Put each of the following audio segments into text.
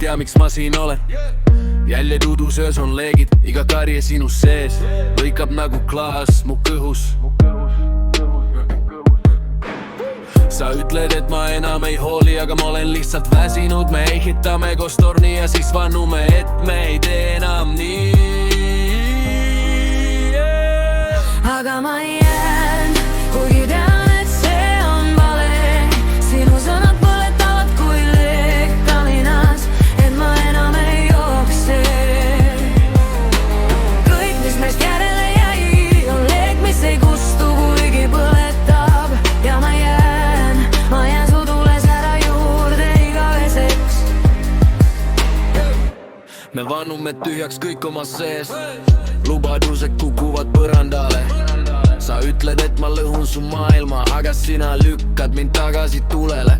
tea, miks ma siin olen. Jäljed udusöös on leegid, iga karje sinus sees lõikab nagu klaas mu kõhus. Sa ütled, et ma enam ei hooli, aga ma olen lihtsalt väsinud. Me ehitame koos torni ja siis vannume, et me ei tee enam nii. Aga ma jään, kuigi tean, et see on vale. Sinu sõnad põletavad kui leek kaminas, et ma enam ei jookse. Kõik, mis meist järele jäi, on leek, mis ei kustu, kuigi põletab. Ja ma jään su tules ära juurde igaveseks. Me vannume tühjaks kõik oma sees, lubadused kukuvad põrandale. Sa ütled, et ma lõhun su maailma, aga sina lükkad mind tagasi tulele.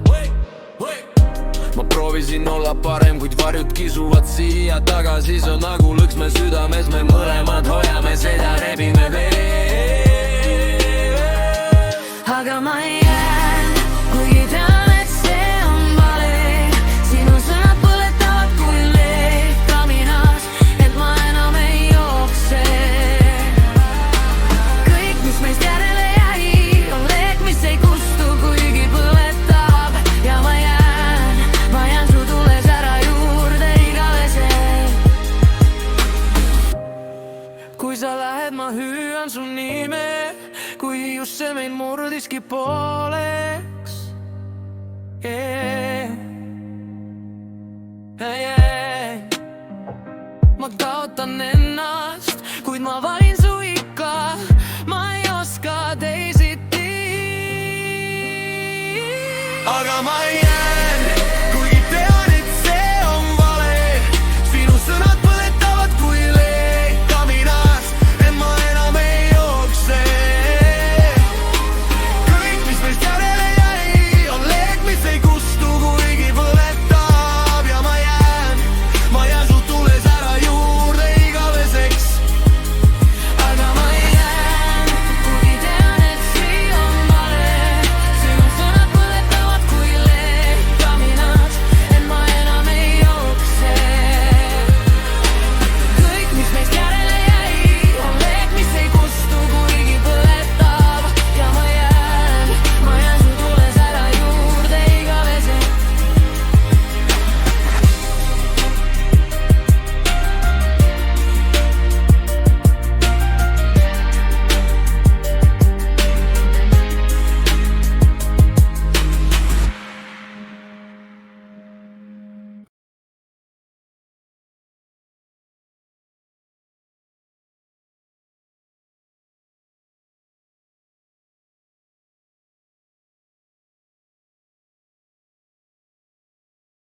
Ma proovisin olla parem, kuid varjud kisuvad siia tagasi. See on nagu lõks me südames, me mõlemad hoiame seda, rebime veel. Aga ma jään, kuigi tean, et see on vale. Sinu sõnad põletavad kui leek kaminas, et ma enam ei jookse. Kõik, mis meist järele jäi, on leek, mis ei kustu, kuigi põletab. Ja ma jään su tules ära juurde igaveseks. Kui sa lähed, ma hüüan su nime, kui just see meid murdiski pooleks. Ma kaotan